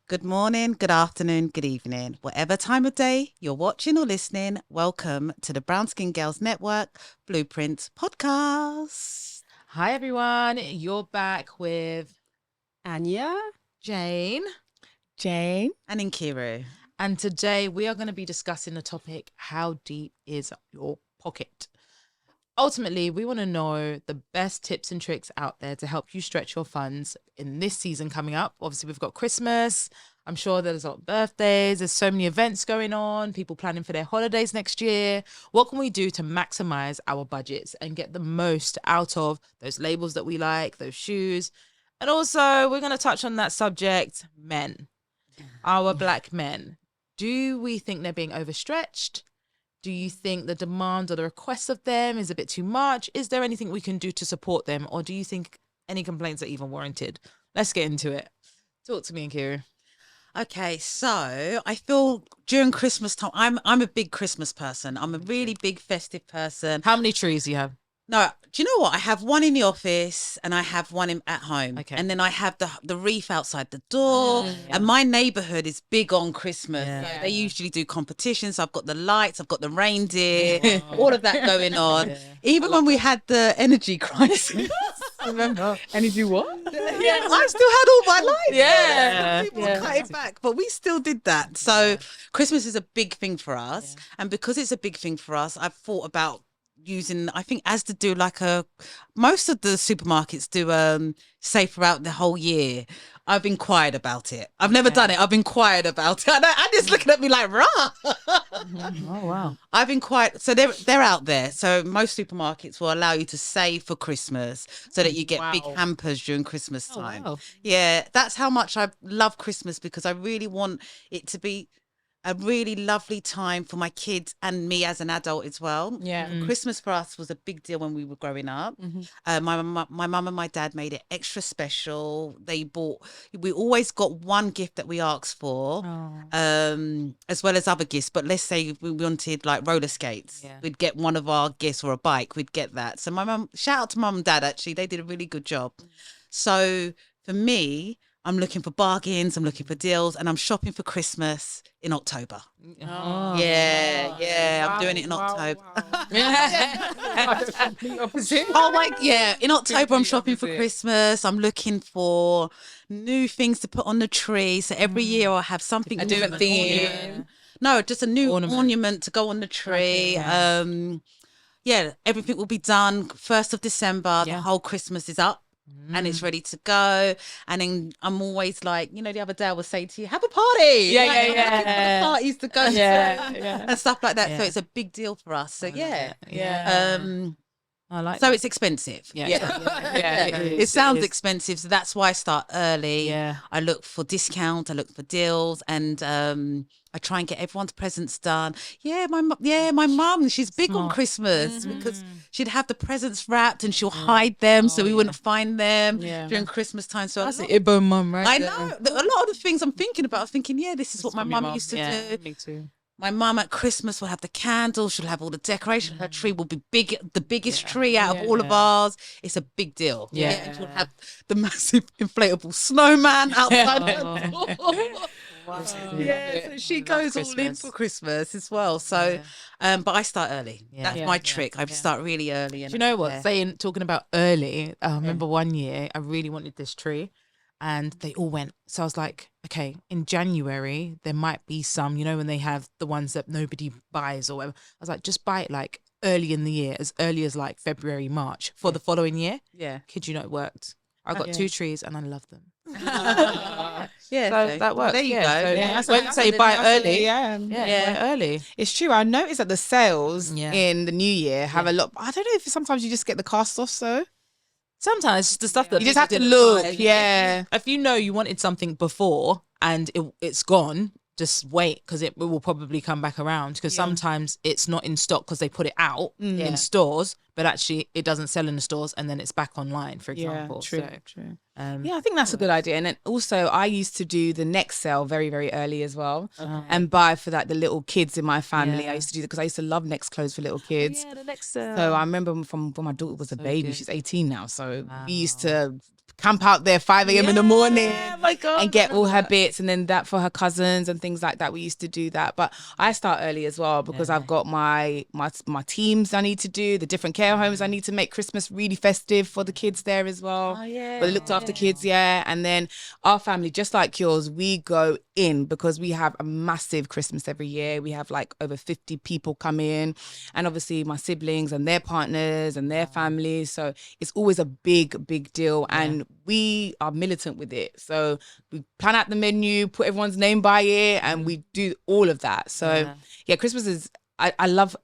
Good morning, good afternoon, good evening. Whatever time of day you're watching or listening, welcome to the Brown Skin Girls Network Blueprint Podcast. Hi everyone, you're back with Anya, Jane, Jane. And Nkiru. and today we are going to be discussing the topic, how deep is your pocket? Ultimately, we want to know the best tips and tricks out there to help you stretch your funds in this season coming up. Obviously, we've got Christmas. I'm sure there's a lot of birthdays. There's so many events going on, people planning for their holidays next year. What can we do to maximize our budgets and get the most out of those labels that we like, those shoes? And also, we're going to touch on that subject, men, our black men. Do we think they're being overstretched? Do you think the demand or the request of them is a bit too much? Is there anything we can do to support them? Or do you think any complaints are even warranted? Let's get into it. Talk to me, Nkiru. Okay, so I feel during Christmas time, I'm a big Christmas person. I'm a really big festive person. How many trees do you have? No, do you know what? I have one in the office and I have one at home. Okay. And then I have the wreath outside the door. And my neighborhood is big on Christmas. Yeah. So they usually do competitions. I've got the lights, I've got the reindeer, all of that going on. Yeah. Even when we had the energy crisis. Remember? And you do what? Yeah, I still had all my lights. Yeah. People Yeah. cut it back, but we still did that. So Christmas is a big thing for us. And because it's a big thing for us, I've thought about using, I think Asda do most of the supermarkets do save throughout the whole year. I've inquired about it. I've never done it. I've inquired about it. And Andy's looking at me like, rah. Oh, wow. I've inquired. So they're out there. So most supermarkets will allow you to save for Christmas so that you get big hampers during Christmas time. wow. Yeah, that's how much I love Christmas, because I really want it to be a really lovely time for my kids and me as an adult as well. Yeah. Christmas for us was a big deal when we were growing up. My mum and my dad made it extra special. We always got one gift that we asked for, as well as other gifts. But let's say we wanted like roller skates, we'd get one of our gifts, or a bike, we'd get that. So my mum, shout out to mum and dad, actually, they did a really good job. So for me, I'm looking for bargains, I'm looking for deals, and I'm shopping for Christmas in October. Oh. Yeah, I'm doing it in October. Complete opposite. In October I'm shopping for Christmas. I'm looking for new things to put on the tree. So every year I'll have something A new, different an theme. ornament. No, just a new Ornament. ornament to go on the tree. Everything will be done 1st of December. The whole Christmas is up. And it's ready to go. And then I'm always like, the other day I was saying to you, have a party. Yeah, Like, yeah, I'm looking for yeah. the parties to go Yeah, to yeah. and stuff like that. So Yeah. it's a big deal for us. So Yeah. I like so that. it's expensive. Yeah. Yeah, It sounds expensive, so that's why I start early. Yeah. I look for discount, I look for deals, and I try and get everyone's presents done. Yeah, my mum, she's big on Smart. Christmas because she'd have the presents wrapped and she'll hide them so we wouldn't find them Yeah. during Christmas time. So That's a an lot- Igbo mum, right? I know a lot of the things I'm thinking about. I'm thinking, this is what my mum used to do. Me too. My mum at Christmas will have the candles, she'll have all the decoration. Her tree will be big, the biggest tree out of all of ours. It's a big deal. Yeah. And she'll have the massive inflatable snowman outside her door. Yeah, so she goes all in Christmas. for Christmas as well. So, but I start early. Yeah. That's Yeah. my trick. I start really early. Do you know what? Talking about early, I remember one year I really wanted this tree and they all went. So I was like, okay, in January, there might be some, when they have the ones that nobody buys or whatever. I was like, just buy it like early in the year, as early as like February, March for the following year. Yeah. Kid you not, it worked. I got 2 trees and I love them. Yeah. So that works. There you yeah. go. So Yeah, when you say buy early, Yeah. buy early. It's true. I noticed that the sales Yeah. in the new year have a lot. I don't know if sometimes you just get the cast off. So Sometimes it's the stuff that you just people have to didn't look. buy. Yeah. If you know you wanted something before and it's gone, just wait because it will probably come back around. Because sometimes it's not in stock because they put it out in stores, but actually it doesn't sell in the stores and then it's back online, for example. True. So, True. um, Yeah, I think that's a good idea. And then also, I used to do the next sale very, very early as well, and buy for like the little kids in my family. I used to do that because I used to love next clothes for little kids. yeah, the next. So I remember from when my daughter was a baby. good. She's 18 now. So we used to camp out there 5 a.m. in the morning my God, and get all her bits, and then that for her cousins and things like that. We used to do that, but I start early as well because I've got my teams I need to do, the different care homes I need to make Christmas really festive for the kids there as well. Oh, yeah. But they looked after kids, and then our family, just like yours, we go in because we have a massive Christmas every year. We have like over 50 people come in, and obviously my siblings and their partners and their families, so it's always a big deal, and we are militant with it. So we plan out the menu, put everyone's name by it, and we do all of that. So Christmas is, I love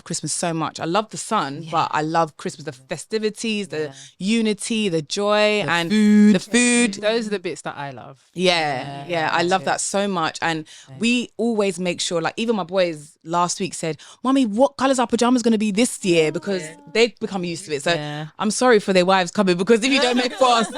Christmas so much. I love the sun, but I love Christmas, the festivities, the unity, the joy, and the food. Those are the bits that I love. I love that so much. And we always make sure, like even my boys last week said, "Mommy, what colours our pajamas going to be this year?" Because they've become used to it. So I'm sorry for their wives coming, because if you don't make fuss,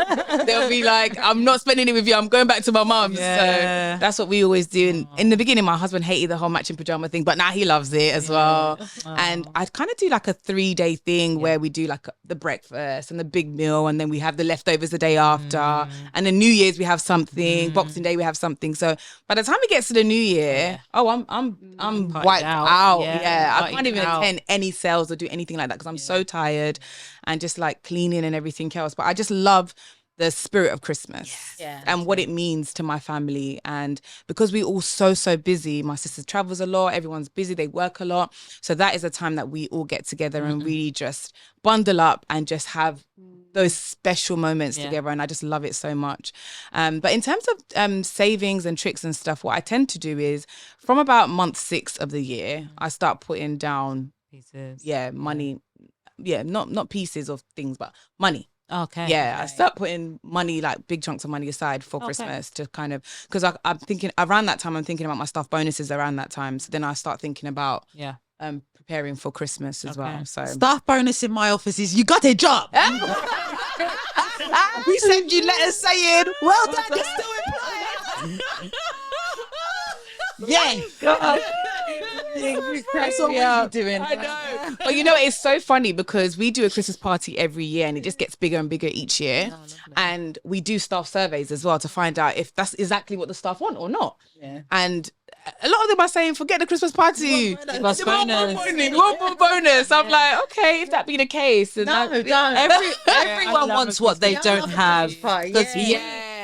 they'll be like, "I'm not spending it with you. I'm going back to my mum's." So that's what we always do. And in the beginning, my husband hated the whole matching pajama thing, but now he loves it as well. And I kind of do like a 3-day thing where we do like the breakfast and the big meal, and then we have the leftovers the day after, and then New Year's we have something, Boxing Day we have something. So by the time it gets to the New Year, I'm wiped out. I can't even attend any sales or do anything like that because I'm so tired, and just like cleaning and everything else. But I just love the spirit of Christmas and what it means to my family. And because we all so busy, my sister travels a lot, everyone's busy, they work a lot. So that is a time that we all get together and really just bundle up and just have those special moments together. And I just love it so much. But in terms of savings and tricks and stuff, what I tend to do is from about month 6 of the year, I start putting down pieces. Money. Not pieces of things, but money. Okay. I start putting money, like big chunks of money aside for Christmas to kind of, because I'm thinking around that time, I'm thinking about my staff bonuses around that time. So then I start thinking about preparing for Christmas as well. So staff bonus in my office is you got a job. We send you letters saying, well done, you're still employed. God. That's all we're doing. I know. But you know, it's so funny because we do a Christmas party every year and it just gets bigger and bigger each year. And we do staff surveys as well to find out if that's exactly what the staff want or not. And a lot of them are saying, forget the Christmas party. Give us bonus. One more bonus. I'm like, okay, if that be the case. And everyone wants what they don't have.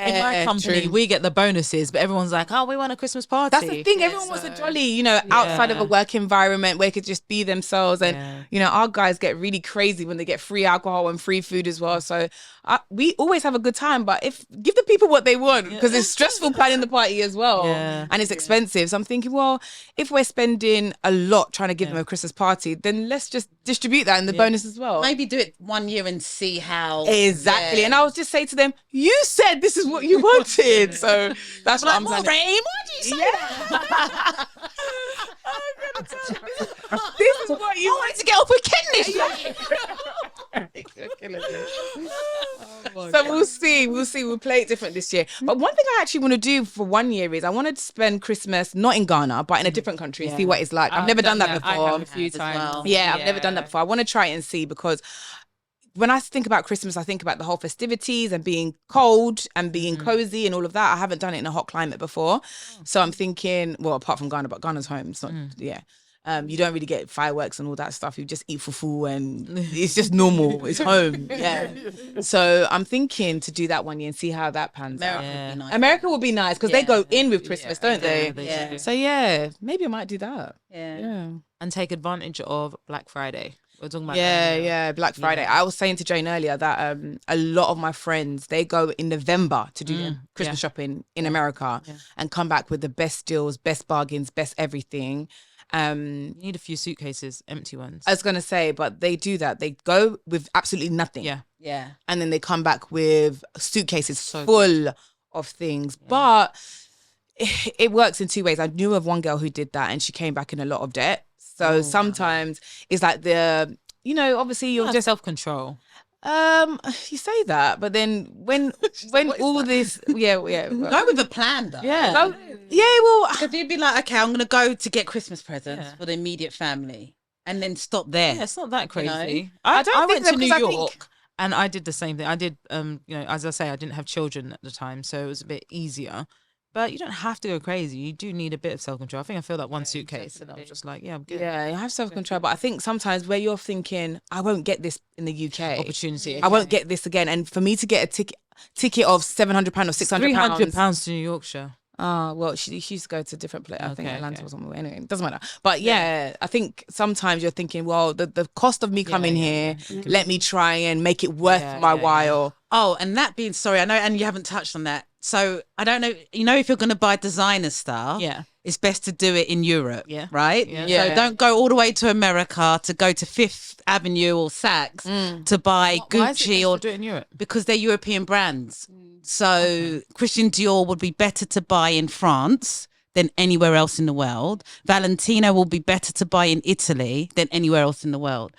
In my company, we get the bonuses, but everyone's like, oh, we want a Christmas party. That's the thing. Everyone wants a jolly, outside of a work environment where they could just be themselves. And, our guys get really crazy when they get free alcohol and free food as well. So we always have a good time. But give the people what they want, because it's stressful planning the party as well. And it's expensive. So I'm thinking, well, if we're spending a lot trying to give them a Christmas party, then let's just distribute that in the bonus as well. Maybe do it one year and see how. Exactly. And I was just say to them, you said this is what you wanted. So that's what I'm saying. Why do you say that? This is what you wanted to get off with Ken this year. So we'll see. We'll play it different this year. But one thing I actually want to do for 1 year is I want to spend Christmas not in Ghana, but in a different country and see what it's like. I've never done that before. I have a few times. Well. I've never done that before. I want to try it and see, because when I think about Christmas, I think about the whole festivities and being cold and being cozy and all of that. I haven't done it in a hot climate before. So I'm thinking, well, apart from Ghana, but Ghana's home. It's not, you don't really get fireworks and all that stuff. You just eat fufu and it's just normal. It's home. So I'm thinking to do that 1 year and see how that pans out. America would be nice because they go in with Christmas, don't they? So maybe I might do that. And take advantage of Black Friday. We're talking about Black Friday. I was saying to Jane earlier that a lot of my friends, they go in November to do Christmas shopping in America and come back with the best deals, best bargains, best everything. You need a few suitcases, empty ones. I was gonna say, but they do that. They go with absolutely nothing. And then they come back with suitcases full of things. But it works in 2 ways. I knew of one girl who did that and she came back in a lot of debt. So sometimes it's like obviously you're just self-control. You say that, but then when all this, go with a plan though. Well, because you'd be like, okay, I'm gonna go to get Christmas presents for the immediate family, and then stop there. Yeah, it's not that crazy. I I went to New I York And I did the same thing. I did, as I say, I didn't have children at the time, so it was a bit easier. But you don't have to go crazy. You do need a bit of self-control. I think I filled up one suitcase and I was just like, yeah, I'm good. Yeah, you have self-control. But I think sometimes where you're thinking, I won't get this in the UK. Opportunity. I won't get this again. And for me to get a ticket of £700 or £600. £300 to New Yorkshire. Well, she used to go to different places. I think Atlanta or somewhere. Anyway, it doesn't matter. But yeah, I think sometimes you're thinking, well, the cost of me coming here, let me try and make it worth my while. Oh, and that being, sorry, I know, and you haven't touched on that. So I don't know, if you're going to buy designer stuff, it's best to do it in Europe, right? Yeah. So don't go all the way to America to go to Fifth Avenue or Saks to buy Gucci or do it in Europe because they're European brands. So Christian Dior would be better to buy in France than anywhere else in the world. Valentino will be better to buy in Italy than anywhere else in the world.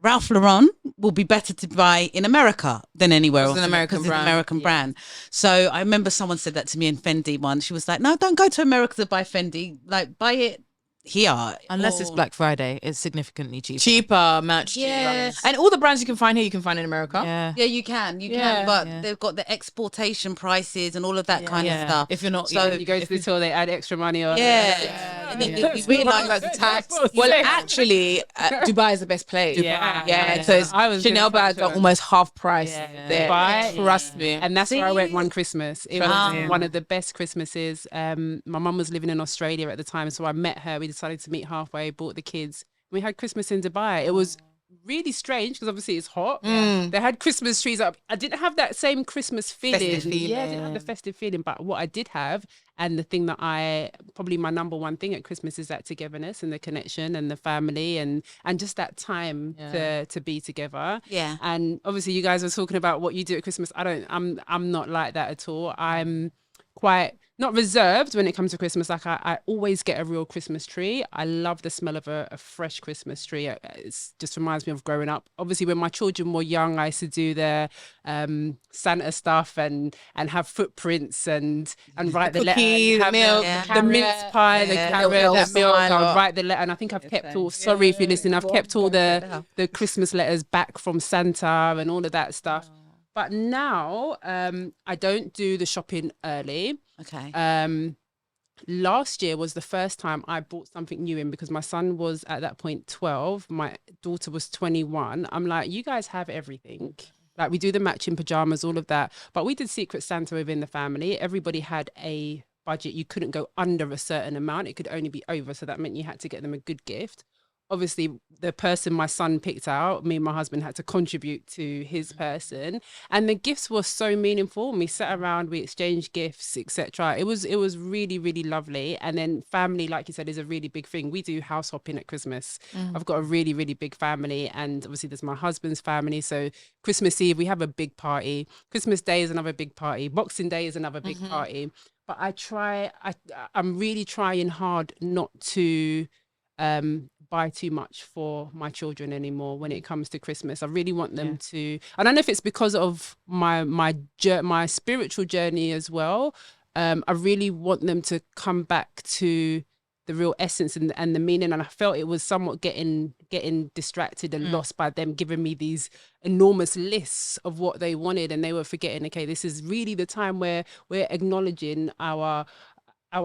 Ralph Lauren will be better to buy in America than anywhere else. It's an American brand. It's an American brand. So I remember someone said that to me in Fendi once. She was like, no, don't go to America to buy Fendi. Like, buy it here. Unless it's Black Friday, it's significantly cheaper. Much cheaper. Yeah. And all the brands you can find here, you can find in America. Yeah, you can. But they've got the exportation prices and all of that kind of stuff. If you're not, so you go to the store, they add extra money on. And then you realise the tax. Well, actually, Dubai is the best place. Yeah. So Chanel bags are almost half price there. Dubai, Trust me. And that's where I went one Christmas. It was one of the best Christmases. My mum was living in Australia at the time, so I met her. We decided to meet halfway, brought the kids. We had Christmas in Dubai. It was really strange because obviously it's hot. They had Christmas trees up. I didn't have that same Christmas feeling. Yeah, I didn't have the festive feeling. But what I did have, and the thing that probably my number one thing at Christmas is that togetherness and the connection and the family and just that time to be together. Yeah. And obviously you guys were talking about what you do at Christmas. I'm not like that at all. I'm quite not reserved when it comes to Christmas. Like I always get a real Christmas tree. I love the smell of a fresh Christmas tree. It just reminds me of growing up. Obviously, when my children were young, I used to do their Santa stuff and have footprints and write the letter, Cookies, milk, the mince pie, the carrot, that milk. I would write the letter, and I think I've kept all. Sorry if you're listening. I've kept all the Christmas letters back from Santa and all of that stuff. But now I don't do the shopping early. Okay. Last year was the first time I bought something new in because my son was at that point 12. My daughter was 21. I'm like, you guys have everything. Like we do the matching pajamas, all of that. But we did Secret Santa within the family. Everybody had a budget. You couldn't go under a certain amount. It could only be over. So that meant you had to get them a good gift. Obviously, the person my son picked out, me and my husband had to contribute to his person. And the gifts were so meaningful. We sat around, we exchanged gifts, etc. It was really, really lovely. And then family, like you said, is a really big thing. We do house hopping at Christmas. I've got a really, really big family. And obviously there's my husband's family. So Christmas Eve, we have a big party. Christmas Day is another big party. Boxing Day is another big party. But I'm really trying hard not to buy too much for my children anymore when it comes to Christmas. I really want them to, I don't know if it's because of my spiritual journey as well. I really want them to come back to the real essence and the meaning. And I felt it was somewhat getting distracted and lost by them giving me these enormous lists of what they wanted, and they were forgetting, okay, this is really the time where we're acknowledging our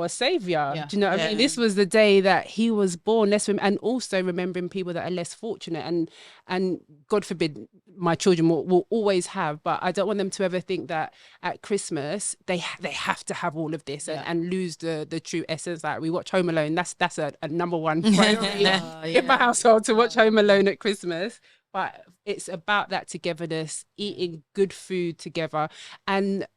savior. Do you know what I mean? This was the day that he was born. And also remembering people that are less fortunate, and God forbid my children will always have, but I don't want them to ever think that at Christmas they have to have all of this and lose the true essence. Like we watch Home Alone, that's a number one priority in my household, to watch Home Alone at Christmas. But it's about that togetherness, eating good food together. And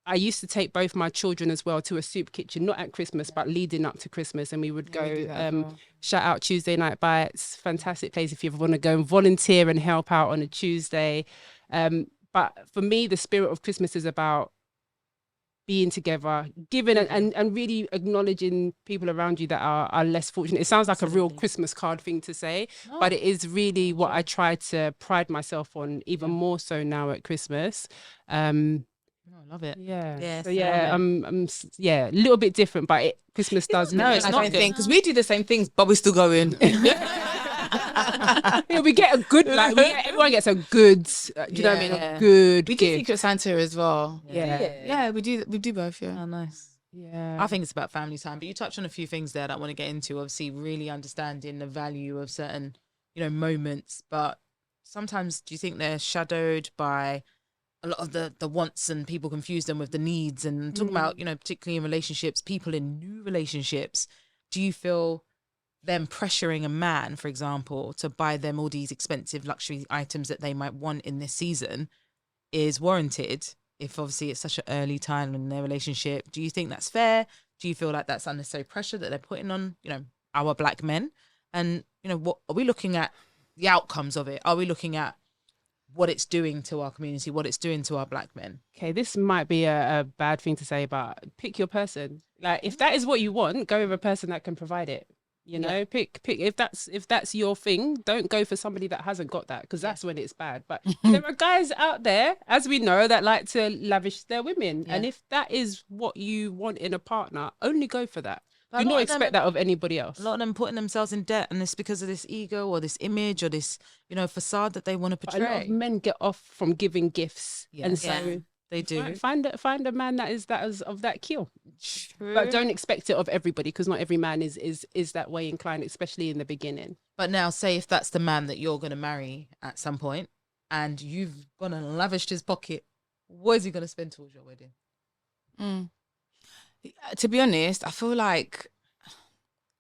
I used to take both my children as well to a soup kitchen, not at Christmas, but leading up to Christmas. And we would go, shout out Tuesday Night Bites, fantastic place if you ever want to go and volunteer and help out on a Tuesday. But for me, the spirit of Christmas is about being together, giving and really acknowledging people around you that are less fortunate. It sounds like a real Christmas card thing to say, but it is really what I try to pride myself on, even more so now at Christmas. I love it. Yeah. So I'm a little bit different, but Christmas does. No, it's not, because we do the same things, but we're still going. Yeah, we get a good, like, everyone gets a good, do you know what I mean? A good We do gift. Secret Santa as well. Yeah. We do both. Yeah. Oh, nice. Yeah. I think it's about family time, but you touched on a few things there that I want to get into. Obviously, really understanding the value of certain, moments, but sometimes do you think they're shadowed by a lot of the wants, and people confuse them with the needs? And talking about, particularly in relationships, people in new relationships, do you feel them pressuring a man, for example, to buy them all these expensive luxury items that they might want in this season is warranted? If obviously it's such an early time in their relationship, do you think that's fair? Do you feel like that's unnecessary pressure that they're putting on, our black men? And, what are we looking at the outcomes of it? Are we looking at what it's doing to our community, what it's doing to our black men? Okay, this might be a bad thing to say, but pick your person. Like, if that is what you want, go with a person that can provide it. Pick if that's your thing. Don't go for somebody that hasn't got that, because that's when it's bad. But there are guys out there, as we know, that like to lavish their women, and if that is what you want in a partner, only go for that. Do not expect that of anybody else. A lot of them putting themselves in debt, and it's because of this ego or this image or this, facade that they want to But portray. a lot of men get off from giving gifts, and so they do. find a man that is of that kill. True. But don't expect it of everybody, because not every man is that way inclined, especially in the beginning. But now, say if that's the man that you're going to marry at some point, and you've gone and lavished his pocket, what is he going to spend towards your wedding? To be honest, I feel like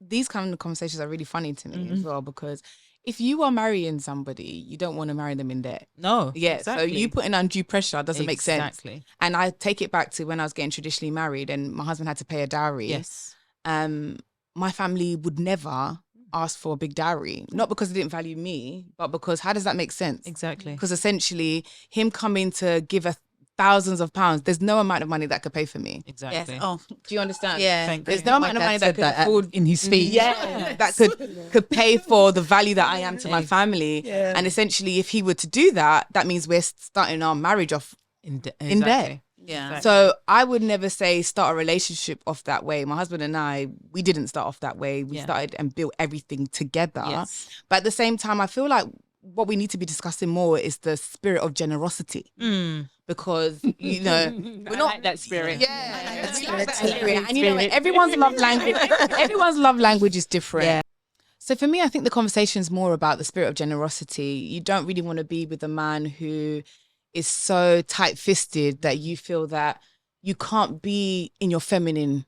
these kind of conversations are really funny to me as well, because if you are marrying somebody, you don't want to marry them in debt. No. Yeah, exactly. so you putting undue pressure doesn't make sense. Exactly. And I take it back to when I was getting traditionally married and my husband had to pay a dowry. Yes. My family would never ask for a big dowry, not because they didn't value me, but because how does that make sense? Exactly. Because essentially him coming to give us thousands of pounds, there's no amount of money that could pay for me. Exactly. Yes. Oh, Do you understand? yeah. There's no amount of money that could afford in his speech. that could pay for the value that I am to my family. Yeah. And essentially, if he were to do that, that means we're starting our marriage off In debt. in debt. Yeah. So I would never say start a relationship off that way. My husband and I, we didn't start off that way. We started and built everything together. Yes. But at the same time, I feel like what we need to be discussing more is the spirit of generosity. Because, we're I not like that spirit. Yeah, we like that spirit. And everyone's love language is different. Yeah. So for me, I think the conversation is more about the spirit of generosity. You don't really want to be with a man who is so tight-fisted that you feel that you can't be in your feminine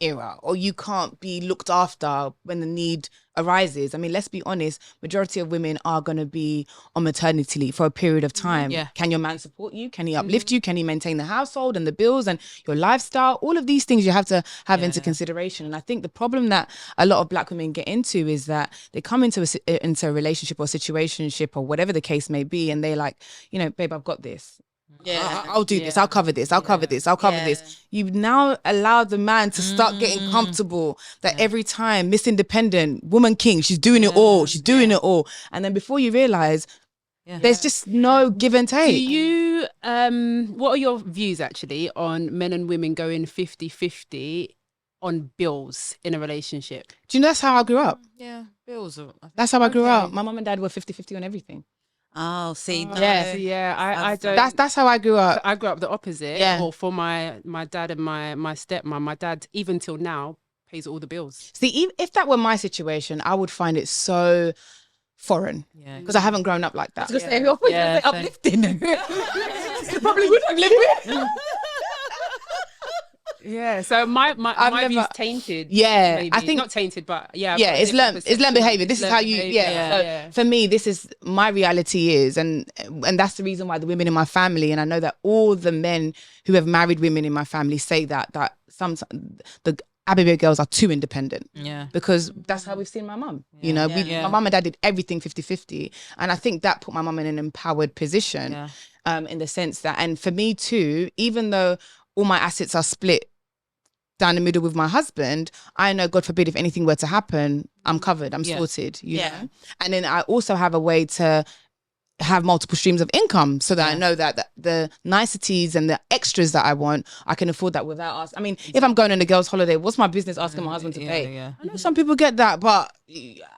era, or you can't be looked after when the need arises. I mean, let's be honest, majority of women are going to be on maternity leave for a period of time. Yeah. Can your man support you? Can he uplift you? Can he maintain the household and the bills and your lifestyle? All of these things you have to have into consideration. And I think the problem that a lot of black women get into is that they come into a relationship or situationship or whatever the case may be, and they're like, babe, I've got this. Yeah. I'll do this. I'll cover this. I'll cover this. I'll cover this. You've now allowed the man to start getting comfortable that every time Miss Independent, Woman King, she's doing it all. She's doing it all. And then before you realize, there's just no give and take. Do you, what are your views actually on men and women going 50-50 on bills in a relationship? Do you know that's how I grew up? Yeah. Bills. That's how I grew up. My mum and dad were 50-50 on everything. Oh, see, no. I don't. That's how I grew up. I grew up the opposite. Yeah. Well, for my dad and my stepmom, my dad, even till now, pays all the bills. See, if that were my situation, I would find it so foreign. Yeah. Because I haven't grown up like that. I was gonna say, you're uplifting. You probably would have lived with. Yeah. So my view's tainted. Yeah, maybe. I think- not tainted, but yeah. Yeah, it's learned behavior. This is Learned how you behaviour, So for me, this is my reality is, and that's the reason why the women in my family, and I know that all the men who have married women in my family say that sometimes the Abbey girls are too independent. Yeah. Because that's how we've seen my mum. My mum and dad did everything 50-50. And I think that put my mum in an empowered position in the sense that, and for me too, even though all my assets are split down the middle with my husband, I know, God forbid, if anything were to happen, I'm covered, I'm sorted, you know? And then I also have a way to have multiple streams of income so that I know that the niceties and the extras that I want, I can afford that without asking. I mean, if I'm going on a girl's holiday, what's my business asking my husband to pay? Yeah. I know some people get that, but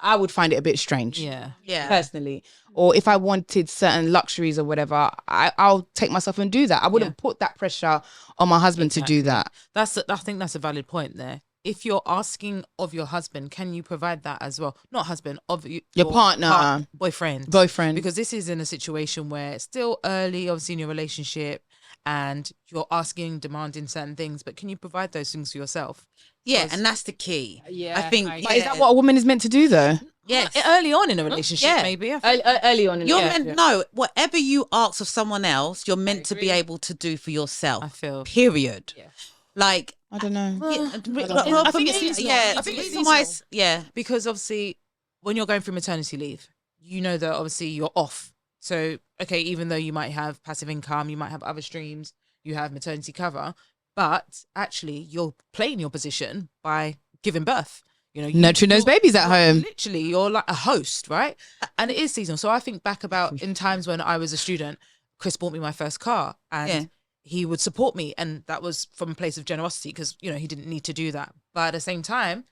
I would find it a bit strange. Yeah. Personally. Or if I wanted certain luxuries or whatever, I'll take myself and do that. I wouldn't put that pressure on my husband to do that. I think that's a valid point there. If you're asking of your husband, can you provide that as well? Not husband, of your partner. boyfriend. Because this is in a situation where it's still early, obviously, in your relationship, and you're asking, demanding certain things, but can you provide those things for yourself? Yeah, and that's the key. Yeah, I think. But is that what a woman is meant to do though? Yes. Early on in a relationship, Yeah. maybe. Early on in You're the meant no. Whatever you ask of someone else, you're meant to be able to do for yourself. I feel. Period. Yeah. Like I don't know. I think it's seasonal. yeah. I think it's reason why seasonal. yeah. Because obviously, when you're going through maternity leave, you know that obviously you're off. So, okay, even though you might have passive income, you might have other streams, you have maternity cover, but actually you're playing your position by giving birth. You know, Nurturing those babies at home. Literally, you're like a host, right? And it is seasonal. So I think back about in times when I was a student, Chris bought me my first car and he would support me. And that was from a place of generosity because, you know, he didn't need to do that. But at the same time,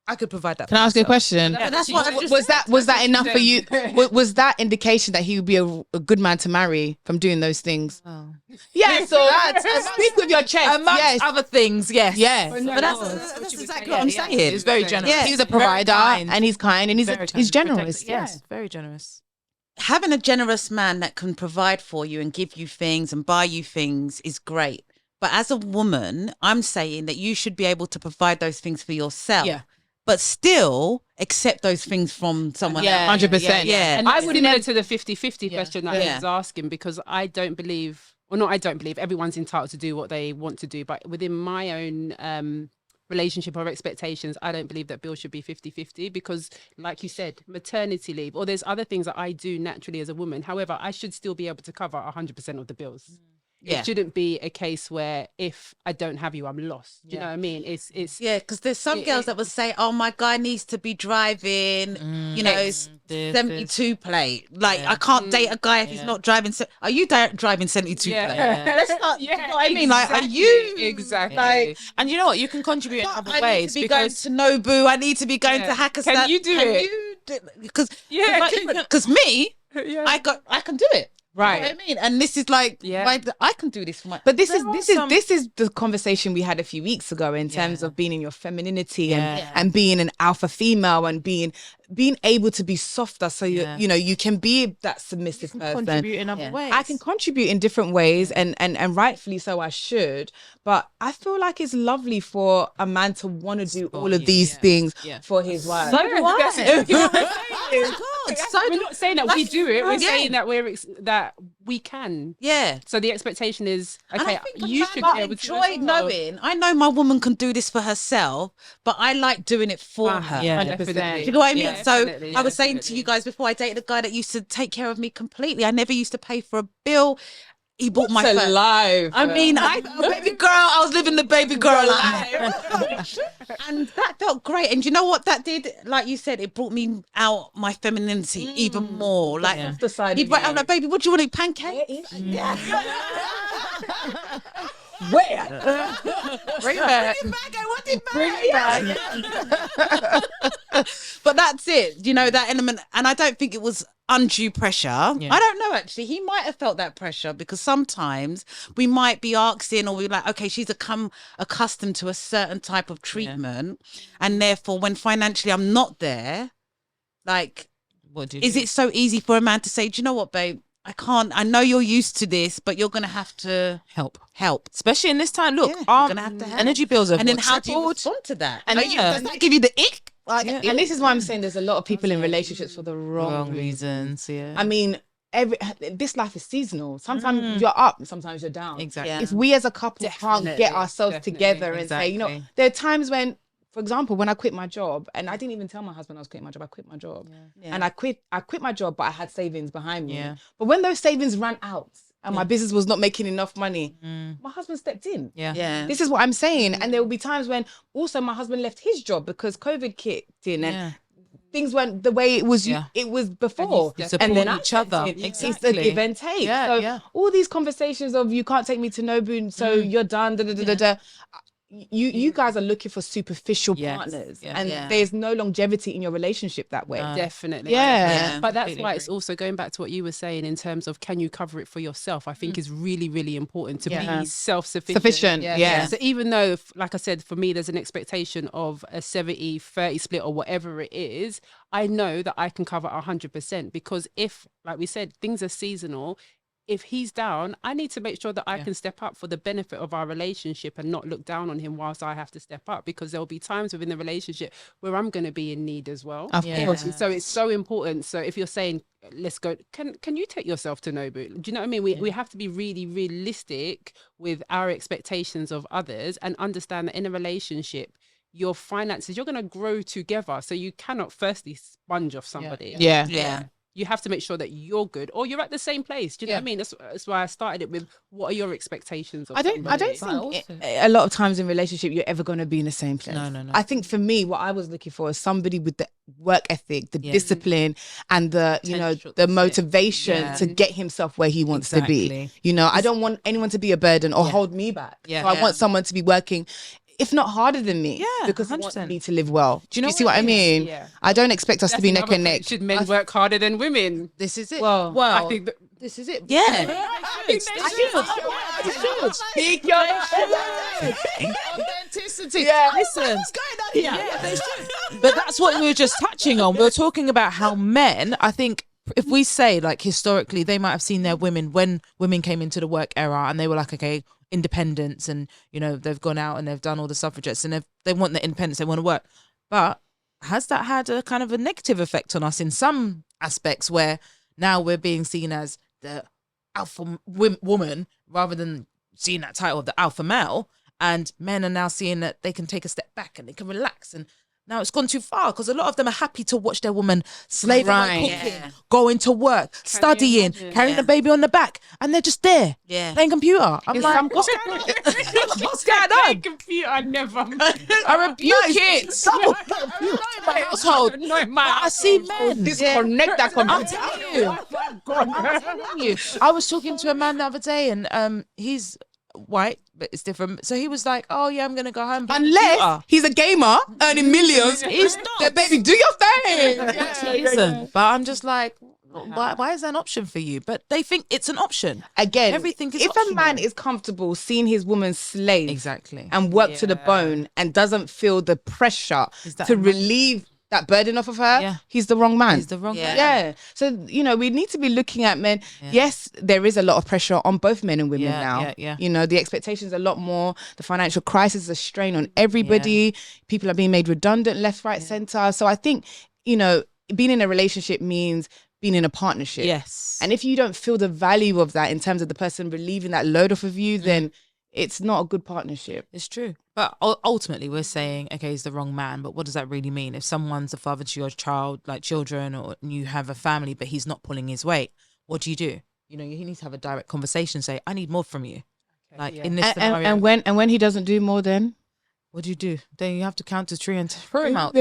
I could provide that. Can I ask you a question? That's what I just Was that enough for you? Was that indication that he would be a good man to marry from doing those things? Oh. Yeah, so speak with your chest. Amongst Yes. other things, yes. Yes. But that's exactly what I'm saying. He's very generous. Yeah. He's a provider and he's kind and he's generous. Yes, very generous. Having a generous man that can provide for you and give you things and buy you things is great. But as a woman, I'm saying that you should be able to provide those things for yourself. Yeah. But still accept those things from someone Yeah, else. 100%. Yeah. And I that's would similar never- to the 50-50 question that I was asking, because I don't believe, well, not I don't believe, everyone's entitled to do what they want to do. But within my own relationship or expectations, I don't believe that bills should be 50-50 because, like you said, maternity leave, or there's other things that I do naturally as a woman. However, I should still be able to cover 100% of the bills. Yeah. It shouldn't be a case where if I don't have you, I'm lost. Do you know what I mean? It's Yeah, because there's some girls that would say, "Oh, my guy needs to be driving, you know, 72 plate. Like, I can't date a guy if he's not driving. Are you driving 72 plate? Let's not. You know what I mean? Like, are you exactly? Like, And you know what? You can contribute in other I need ways to be going to Nobu. I need to be going to Hackersat. Can you do it? Because Yeah, because me, Yeah. I can do it. Right. You know what I mean? And this is like, I can do this for my. But this is the conversation we had a few weeks ago in terms of being in your femininity and being an alpha female and being able to be softer so you know you can be that submissive person. Contribute in other ways. I can contribute in different ways and rightfully so I should, but I feel like it's lovely for a man to want to do all of these things for his wife. So do I. We're not saying that we do it. We're saying that that we can. Yeah. So the expectation is, And okay, I think you should be able to enjoy knowing. I know my woman can do this for herself, but I like doing it for her. Yeah, 100%. Do you know what I mean? Yeah, So definitely, I was saying to you guys before, I dated a guy that used to take care of me completely. I never used to pay for a bill. He bought my first. alive. I mean, baby girl, I was living the baby girl life. And that felt great. And you know what that did? Like you said, it brought me out my femininity even more. Like, the side he'd write, I'm like, baby, what do you want to eat? Pancakes? Where? Bring it back. Bring it back. But that's it, you know, that element. And I don't think it was undue pressure. I don't know, actually. He might have felt that pressure because sometimes we might be asking or we're like, okay, she's accustomed to a certain type of treatment. And therefore, when financially I'm not there, like, is it so easy for a man to say, do you know what, babe? I know you're used to this, but you're going to have to help. Especially in this time. Look, our gonna have to help. energy bills are and then how do you respond to that? And Does that give you the ick? Like, and this is why I'm saying there's a lot of people in relationships for the wrong reasons. Yeah. I mean, this life is seasonal. Sometimes you're up, sometimes you're down. Exactly. Yeah. If we as a couple can't get ourselves together and say, you know, Exactly. there are times when, for example, when I quit my job, and I didn't even tell my husband I was quitting my job. I quit my job, and I quit my job, but I had savings behind me. Yeah. But when those savings ran out and my business was not making enough money, my husband stepped in. yeah. This is what I'm saying. And there will be times when also my husband left his job because COVID kicked in and things weren't the way it was it was before, you and then support each other. it's the give and take. Yeah, So yeah. all these conversations of you can't take me to Nobu, so you're done. Da, da, da, da, da. You guys are looking for superficial Yes, partners, yeah. and Yeah. there's no longevity in your relationship that way. Definitely. Yeah. But that's Completely why agree. it's also going back to what you were saying in terms of can you cover it for yourself? I think is really, really important to Yeah. be self-sufficient. Sufficient, yeah. So even though, like I said, for me, there's an expectation of a 70-30 split or whatever it is, I know that I can cover 100% because if, like we said, things are seasonal. If he's down, I need to make sure that I can step up for the benefit of our relationship and not look down on him whilst I have to step up, because there'll be times within the relationship where I'm going to be in need as well. Of course. And so it's so important. So if you're saying, let's go, can you take yourself to Nobu? Do you know what I mean? We have to be really realistic with our expectations of others and understand that in a relationship, your finances, you're going to grow together. So you cannot firstly sponge off somebody. Yeah. You have to make sure that you're good or you're at the same place. Do you know what I mean? That's why I started it with what are your expectations of I don't somebody? think a lot of times in relationship you're ever going to be in the same place. No. I think for me, what I was looking for is somebody with the work ethic, the discipline, and the Potential the to motivation Yeah. to get himself where he wants to be. Exactly. I don't want anyone to be a burden or hold me back. Yeah. So I want someone to be working, if not harder than me, Yeah, because I want 100%. me to live well. Do know you see what what I it is? mean? Yeah. I don't expect us to be neck and neck. Should men work harder than women? This is it. Well, I think that, this is it. Yeah. They should. Speak your Authenticity. Yeah. Listen. What's going on here? Yeah, they should. But that's what we were just touching on. We were talking about how men, I think, if we say like historically, they might have seen their women when women came into the work era and they were like, okay, independence, and they've gone out and they've done all the suffragettes and they want the independence, they want to work. But has that had a kind of a negative effect on us in some aspects where now we're being seen as the alpha woman rather than seeing that title of the alpha male, and men are now seeing that they can take a step back and they can relax, and now it's gone too far because a lot of them are happy to watch their woman slave away cooking, going to work, studying, carrying a baby on the back, and they're just there playing computer. I'm like, what's going on? What's going on? computer, I never. I rebuke it. Someone in my household. I see men. disconnect that I'm computer. telling you. I'm telling you. I was talking to a man the other day, and he's white, but it's different. So he was like, "Oh yeah, I'm gonna go home." Unless he's a gamer earning millions. He's not. Then, baby, do your thing. Listen, but I'm just like, why is that an option for you? But they think it's an option. Again, Everything is if a man optional. is comfortable seeing his woman slave Exactly. and work to the bone and doesn't feel the pressure that to a man? relieve that burden off of her, Yeah. he's the wrong man. He's the wrong man. Yeah. So, we need to be looking at men. Yes, there is a lot of pressure on both men and women now. Yeah. The expectations are a lot more. The financial crisis is a strain on everybody. People are being made redundant left, right, center. So I think, being in a relationship means being in a partnership. Yes. And if you don't feel the value of that in terms of the person relieving that load off of you, then it's not a good partnership. It's true. But ultimately, we're saying, okay, he's the wrong man. But what does that really mean? If someone's a father to your child, like children, or you have a family, but he's not pulling his weight, what do? You need to have a direct conversation. Say, I need more from you. In this scenario. And when he doesn't do more, then what do? Then you have to count to 3 and throw him out.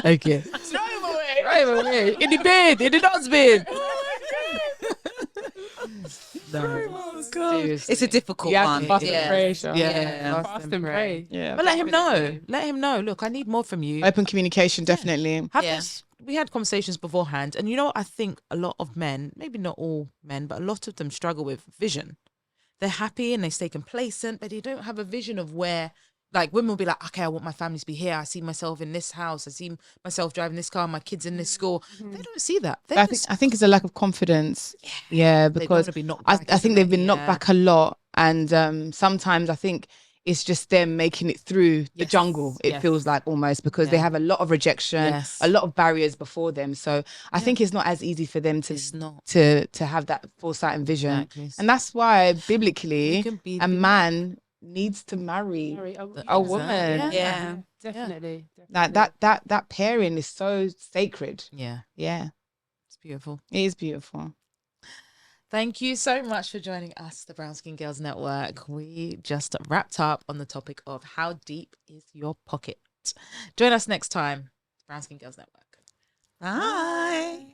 okay. Right away. In the bed, in the dustbin. It's a difficult You have one. to fast and pray, Sean. Yeah. Fast and pray. Yeah. But let him know. Let him know. Look, I need more from you. Open communication, definitely. Have this. We had conversations beforehand, and what I think a lot of men, maybe not all men, but a lot of them struggle with vision. They're happy and they stay complacent, but they don't have a vision of where. Like women will be like, okay, I want my family to be here. I see myself in this house. I see myself driving this car. My kids in this school. They don't see that. I think it's a lack of confidence. Yeah, They don't because wanna be knocked I back, think isn't they've it? been knocked Yeah. back a lot, and sometimes I think it's just them making it through the jungle. It Yes. feels like almost because they Yeah. have a lot of rejection, Yes. a lot of barriers before them. So I think it's not as easy for them to It's not. to have that foresight and vision, Exactly. and that's why You biblically can be a the- man needs to marry a woman. Yeah. Definitely. Like that pairing is so sacred. Yeah, Yeah, it's beautiful. it is beautiful. Thank you so much for joining us, the Brown Skin Girls Network. We just wrapped up on the topic of how deep is your pocket. Join us next time. Brown Skin Girls Network. Bye.